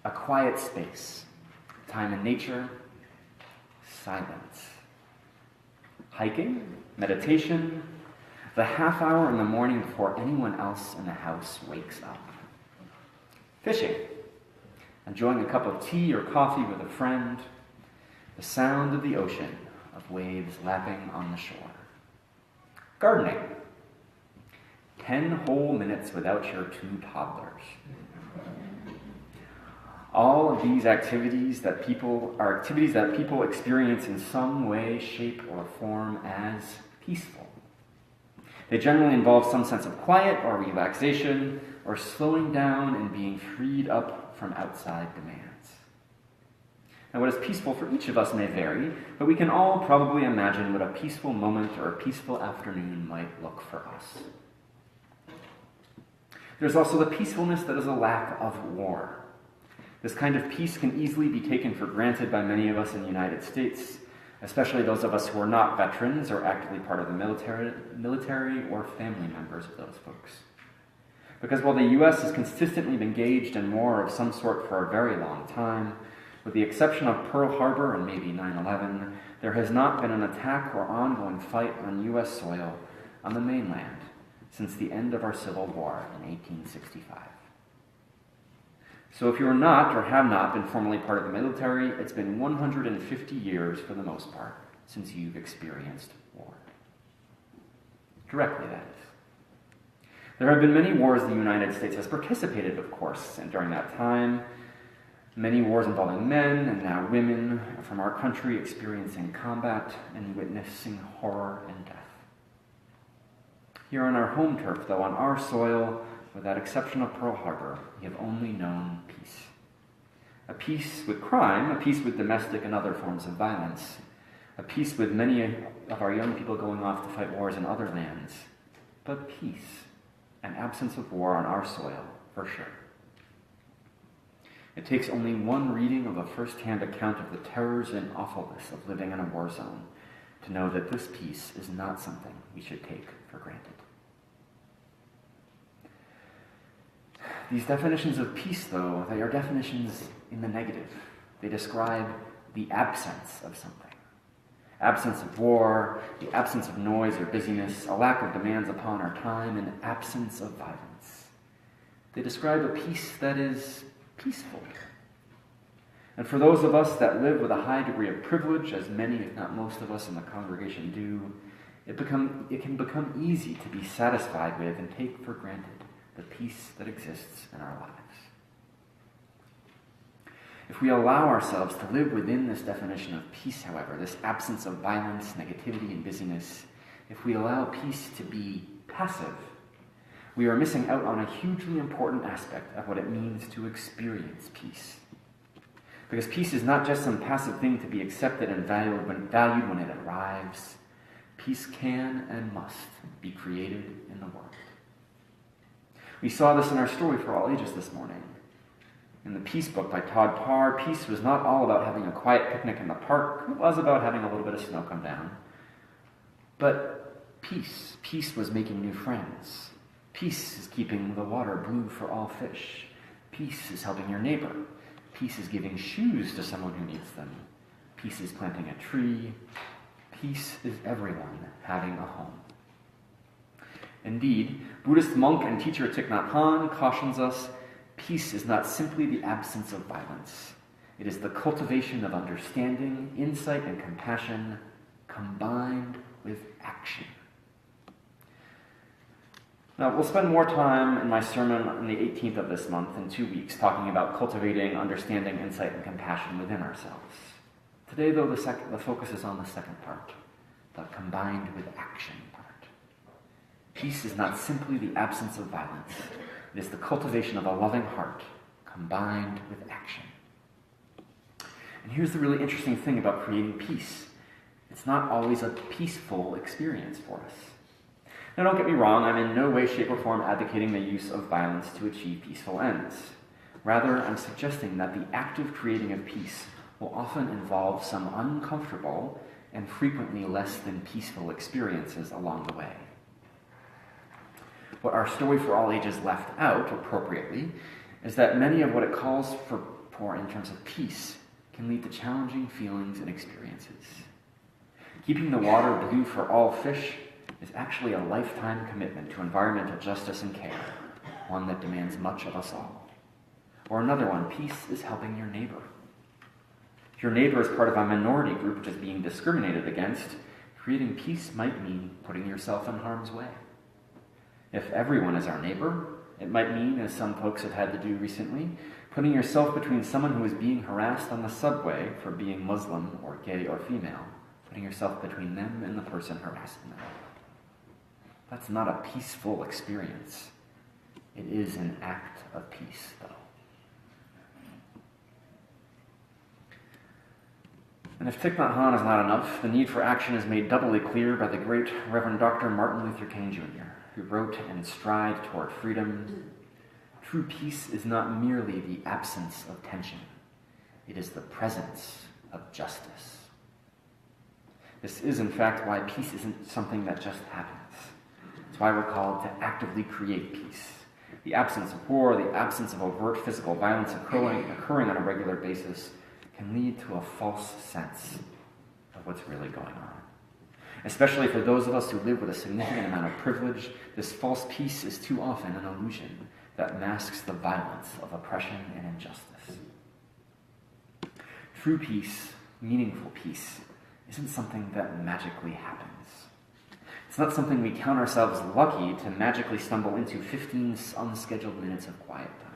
a quiet space, time in nature, silence. Hiking, meditation, the half hour in the morning before anyone else in the house wakes up. Fishing, enjoying a cup of tea or coffee with a friend, the sound of the ocean, of waves lapping on the shore. Gardening, 10 whole minutes without your 2 toddlers. All of these activities that people experience in some way, shape, or form as peaceful. They generally involve some sense of quiet or relaxation or slowing down and being freed up from outside demands. Now, what is peaceful for each of us may vary, but we can all probably imagine what a peaceful moment or a peaceful afternoon might look for us. There's also the peacefulness that is a lack of war. This kind of peace can easily be taken for granted by many of us in the United States, especially those of us who are not veterans or actively part of the military or family members of those folks. Because while the U.S. has consistently been engaged in war of some sort for a very long time, with the exception of Pearl Harbor and maybe 9/11, there has not been an attack or ongoing fight on U.S. soil on the mainland since the end of our Civil War in 1865. So if you are not or have not been formally part of the military, it's been 150 years for the most part since you've experienced war. Directly, that is. There have been many wars the United States has participated, of course, and during that time, many wars involving men and now women from our country experiencing combat and witnessing horror and death. Here on our home turf, though, on our soil, with that exception of Pearl Harbor, we have only known peace. A peace with crime, a peace with domestic and other forms of violence, a peace with many of our young people going off to fight wars in other lands, but peace, an absence of war on our soil, for sure. It takes only one reading of a first-hand account of the terrors and awfulness of living in a war zone to know that this peace is not something we should take for granted. These definitions of peace, though, they are definitions in the negative. They describe the absence of something. Absence of war, the absence of noise or busyness, a lack of demands upon our time, and absence of violence. They describe a peace that is peaceful. And for those of us that live with a high degree of privilege, as many, if not most of us in the congregation do, it can become easy to be satisfied with and take for granted the peace that exists in our lives. If we allow ourselves to live within this definition of peace, however, this absence of violence, negativity, and busyness, if we allow peace to be passive, we are missing out on a hugely important aspect of what it means to experience peace. Because peace is not just some passive thing to be accepted and valued when it arrives. Peace can and must be created in the world. We saw this in our story for all ages this morning. In the Peace book by Todd Parr, peace was not all about having a quiet picnic in the park. It was about having a little bit of snow come down. But peace was making new friends. Peace is keeping the water blue for all fish. Peace is helping your neighbor. Peace is giving shoes to someone who needs them. Peace is planting a tree. Peace is everyone having a home. Indeed, Buddhist monk and teacher Thich Nhat Hanh cautions us, peace is not simply the absence of violence. It is the cultivation of understanding, insight, and compassion combined with action. Now, we'll spend more time in my sermon on the 18th of this month in 2 weeks talking about cultivating understanding, insight, and compassion within ourselves. Today, though, the focus is on the second part, the combined with action part. Peace is not simply the absence of violence. It is the cultivation of a loving heart combined with action. And here's the really interesting thing about creating peace. It's not always a peaceful experience for us. Now, don't get me wrong, I'm in no way, shape, or form advocating the use of violence to achieve peaceful ends. Rather, I'm suggesting that the active creating of peace will often involve some uncomfortable and frequently less than peaceful experiences along the way. What our story for all ages left out, appropriately, is that many of what it calls for for in terms of peace can lead to challenging feelings and experiences. Keeping the water blue for all fish is actually a lifetime commitment to environmental justice and care, one that demands much of us all. Or another one, peace is helping your neighbor. If your neighbor is part of a minority group which is being discriminated against, creating peace might mean putting yourself in harm's way. If everyone is our neighbor, it might mean, as some folks have had to do recently, putting yourself between someone who is being harassed on the subway for being Muslim or gay or female, putting yourself between them and the person harassing them. That's not a peaceful experience. It is an act of peace, though. And if Thich Nhat Hanh is not enough, the need for action is made doubly clear by the great Reverend Dr. Martin Luther King Jr., who wrote in Stride Toward Freedom, "True peace is not merely the absence of tension. It is the presence of justice." This is, in fact, why peace isn't something that just happens. It's why we're called to actively create peace. The absence of war, the absence of overt physical violence occurring on a regular basis can lead to a false sense of what's really going on. Especially for those of us who live with a significant amount of privilege, this false peace is too often an illusion that masks the violence of oppression and injustice. True peace, meaningful peace, isn't something that magically happens. It's not something we count ourselves lucky to magically stumble into 15 unscheduled minutes of quiet time.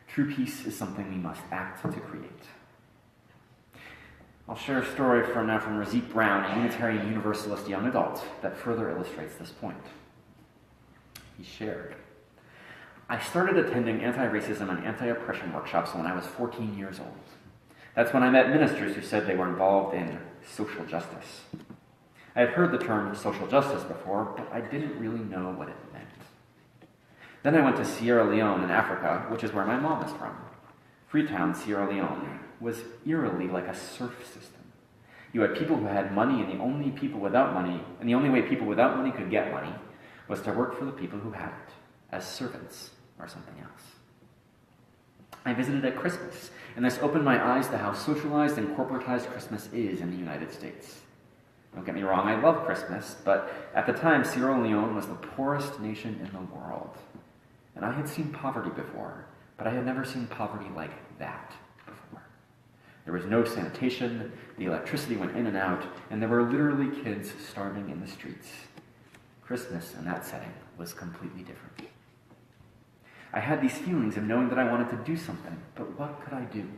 True peace is something we must act to create. I'll share a story from Razit Brown, a Unitarian Universalist young adult, that further illustrates this point. He shared, "I started attending anti-racism and anti-oppression workshops when I was 14 years old. That's when I met ministers who said they were involved in social justice. I had heard the term social justice before, but I didn't really know what it meant. Then I went to Sierra Leone in Africa, which is where my mom is from. Freetown, Sierra Leone, was eerily like a serf system. You had people who had money, and the only way people without money could get money was to work for the people who had it, as servants or something else. I visited at Christmas, and this opened my eyes to how socialized and corporatized Christmas is in the United States. Don't get me wrong, I love Christmas, but at the time, Sierra Leone was the poorest nation in the world. And I had seen poverty before, but I had never seen poverty like that before. There was no sanitation, the electricity went in and out, and there were literally kids starving in the streets. Christmas in that setting was completely different. I had these feelings of knowing that I wanted to do something, but what could I do?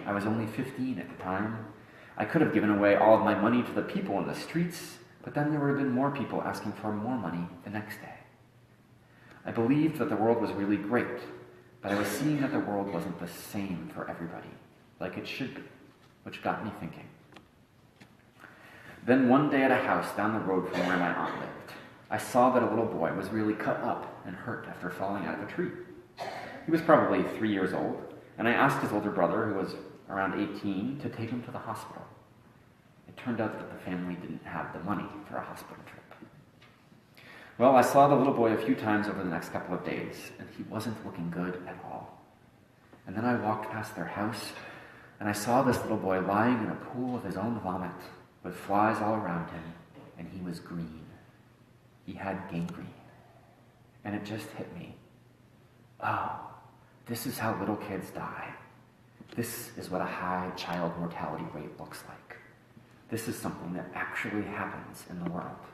I was only 15 at the time. I could have given away all of my money to the people in the streets, but then there would have been more people asking for more money the next day. I believed that the world was really great, but I was seeing that the world wasn't the same for everybody, like it should be, which got me thinking. Then one day at a house down the road from where my aunt lived, I saw that a little boy was really cut up and hurt after falling out of a tree. He was probably 3 years old, and I asked his older brother, who was around 18, to take him to the hospital. It turned out that the family didn't have the money for a hospital trip. Well, I saw the little boy a few times over the next couple of days, and he wasn't looking good at all. And then I walked past their house, and I saw this little boy lying in a pool of his own vomit, with flies all around him, and he was green. He had gangrene. And it just hit me. Oh, this is how little kids die. This is what a high child mortality rate looks like. This is something that actually happens in the world.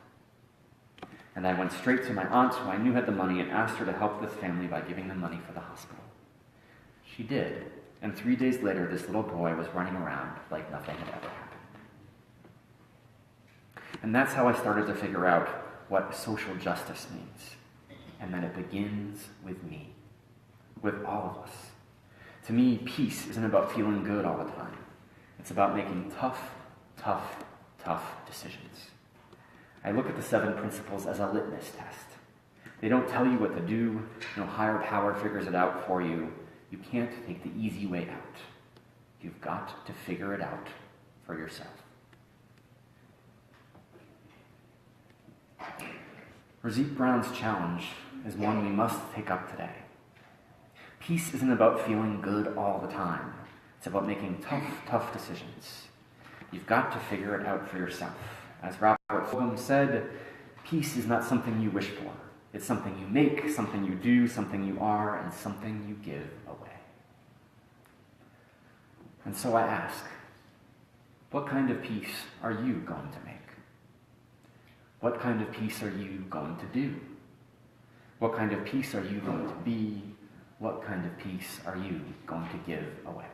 And I went straight to my aunt, who I knew had the money, and asked her to help this family by giving them money for the hospital. She did, and 3 days later, this little boy was running around like nothing had ever happened. And that's how I started to figure out what social justice means, and that it begins with me, with all of us. To me, peace isn't about feeling good all the time. It's about making tough decisions. I look at the 7 principles as a litmus test. They don't tell you what to do. No higher power figures it out for you. You can't take the easy way out. You've got to figure it out for yourself. Razit Brown's challenge is one we must take up today. Peace isn't about feeling good all the time. It's about making tough decisions. You've got to figure it out for yourself. As Robert Fulghum said, peace is not something you wish for. It's something you make, something you do, something you are, and something you give away. And so I ask, what kind of peace are you going to make? What kind of peace are you going to do? What kind of peace are you going to be? What kind of peace are you going to give away?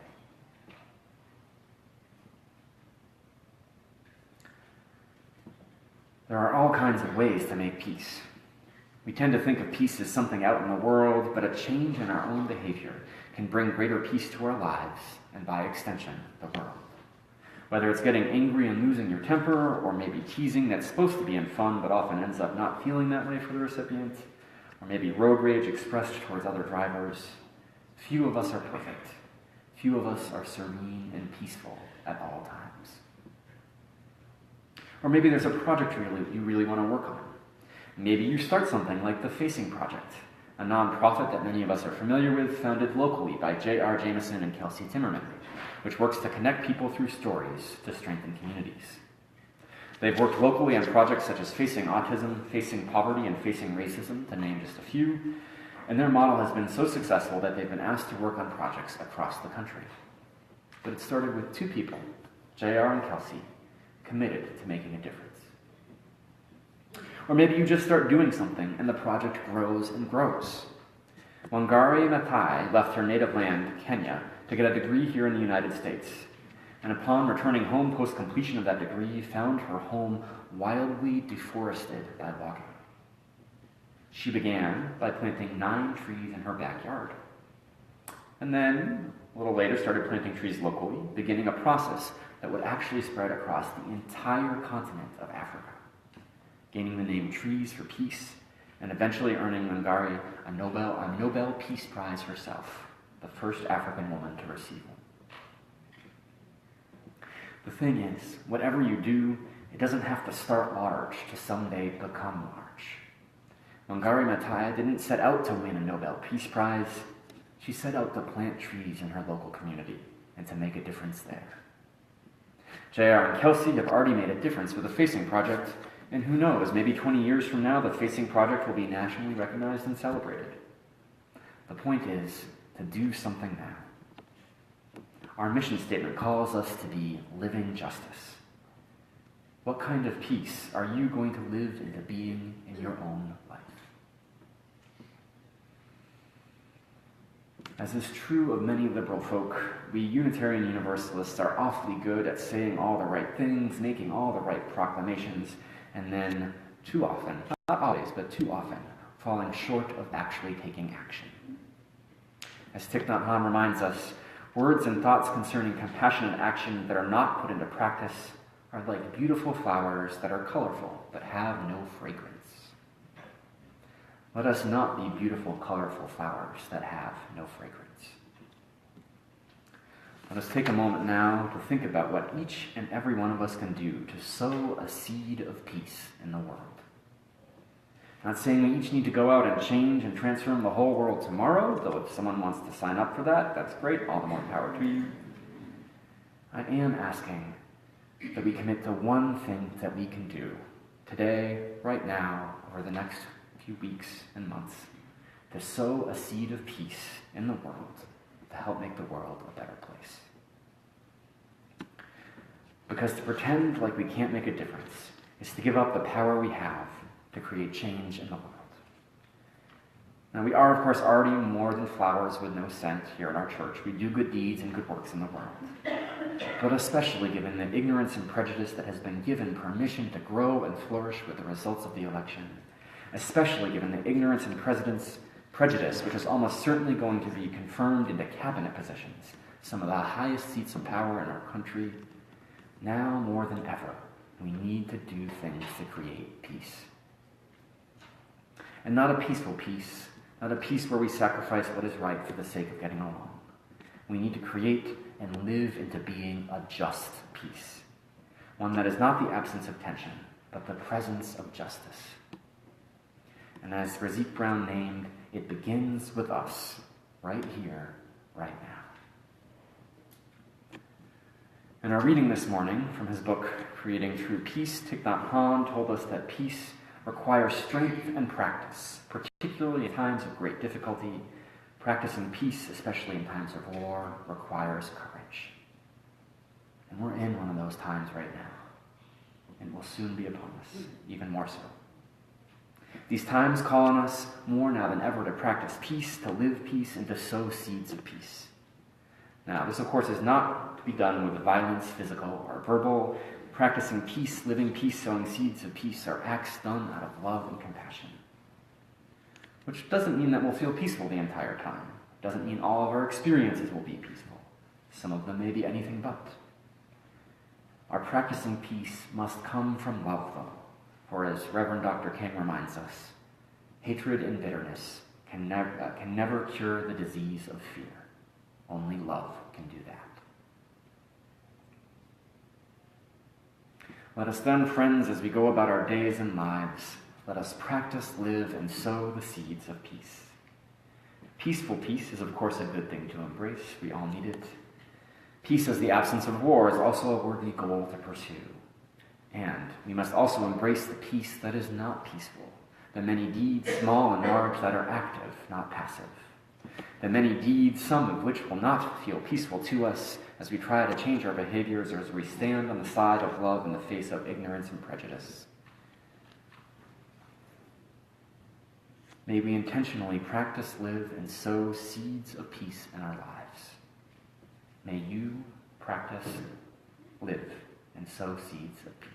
There are all kinds of ways to make peace. We tend to think of peace as something out in the world, but a change in our own behavior can bring greater peace to our lives, and by extension, the world. Whether it's getting angry and losing your temper, or maybe teasing that's supposed to be in fun but often ends up not feeling that way for the recipient, or maybe road rage expressed towards other drivers, few of us are perfect. Few of us are serene and peaceful at all times. Or maybe there's a project you really want to work on. Maybe you start something like the Facing Project, a nonprofit that many of us are familiar with, founded locally by J.R. Jameson and Kelsey Timmerman, which works to connect people through stories to strengthen communities. They've worked locally on projects such as Facing Autism, Facing Poverty, and Facing Racism, to name just a few, and their model has been so successful that they've been asked to work on projects across the country. But it started with two people, J.R. and Kelsey, committed to making a difference. Or maybe you just start doing something and the project grows and grows. Wangari Maathai left her native land, Kenya, to get a degree here in the United States, and upon returning home post-completion of that degree, found her home wildly deforested by logging. She began by planting 9 trees in her backyard, and then, a little later, started planting trees locally, beginning a process that would actually spread across the entire continent of Africa, gaining the name Trees for Peace, and eventually earning Wangari a Nobel Peace Prize herself, the first African woman to receive one. The thing is, whatever you do, it doesn't have to start large to someday become large. Wangari Maathai didn't set out to win a Nobel Peace Prize. She set out to plant trees in her local community and to make a difference there. J.R. and Kelsey have already made a difference with the Facing Project, and who knows, maybe 20 years from now, the Facing Project will be nationally recognized and celebrated. The point is to do something now. Our mission statement calls us to be living justice. What kind of peace are you going to live into being in your own life? As is true of many liberal folk, we Unitarian Universalists are awfully good at saying all the right things, making all the right proclamations, and then too often, not always, but too often, falling short of actually taking action. As Thich Nhat Hanh reminds us, words and thoughts concerning compassionate action that are not put into practice are like beautiful flowers that are colorful but have no fragrance. Let us not be beautiful, colorful flowers that have no fragrance. Let us take a moment now to think about what each and every one of us can do to sow a seed of peace in the world. I'm not saying we each need to go out and change and transform the whole world tomorrow, though if someone wants to sign up for that, that's great, all the more power to you. I am asking that we commit to one thing that we can do today, right now, over the next few weeks and months, to sow a seed of peace in the world to help make the world a better place. Because to pretend like we can't make a difference is to give up the power we have to create change in the world. Now, we are, of course, already more than flowers with no scent here in our church. We do good deeds and good works in the world. But especially given the ignorance and prejudice that has been given permission to grow and flourish with the results of the election, especially given the ignorance and prejudice which is almost certainly going to be confirmed into cabinet positions, some of the highest seats of power in our country, now more than ever, we need to do things to create peace. And not a peaceful peace, not a peace where we sacrifice what is right for the sake of getting along. We need to create and live into being a just peace, one that is not the absence of tension, but the presence of justice. And as Razik Brown named, it begins with us, right here, right now. In our reading this morning from his book, Creating True Peace, Thich Nhat Hanh told us that peace requires strength and practice, particularly in times of great difficulty. Practicing peace, especially in times of war, requires courage. And we're in one of those times right now, and will soon be upon us, even more so. These times call on us more now than ever to practice peace, to live peace, and to sow seeds of peace. Now, this, of course, is not to be done with violence, physical or verbal. Practicing peace, living peace, sowing seeds of peace are acts done out of love and compassion. Which doesn't mean that we'll feel peaceful the entire time. Doesn't mean all of our experiences will be peaceful. Some of them may be anything but. Our practicing peace must come from love, though. For as Reverend Dr. King reminds us, hatred and bitterness can never cure the disease of fear. Only love can do that. Let us then, friends, as we go about our days and lives, let us practice, live, and sow the seeds of peace. Peaceful peace is, of course, a good thing to embrace. We all need it. Peace as the absence of war is also a worthy goal to pursue. And we must also embrace the peace that is not peaceful, the many deeds, small and large, that are active, not passive. The many deeds, some of which will not feel peaceful to us as we try to change our behaviors or as we stand on the side of love in the face of ignorance and prejudice. May we intentionally practice, live, and sow seeds of peace in our lives. May you practice, live, and sow seeds of peace.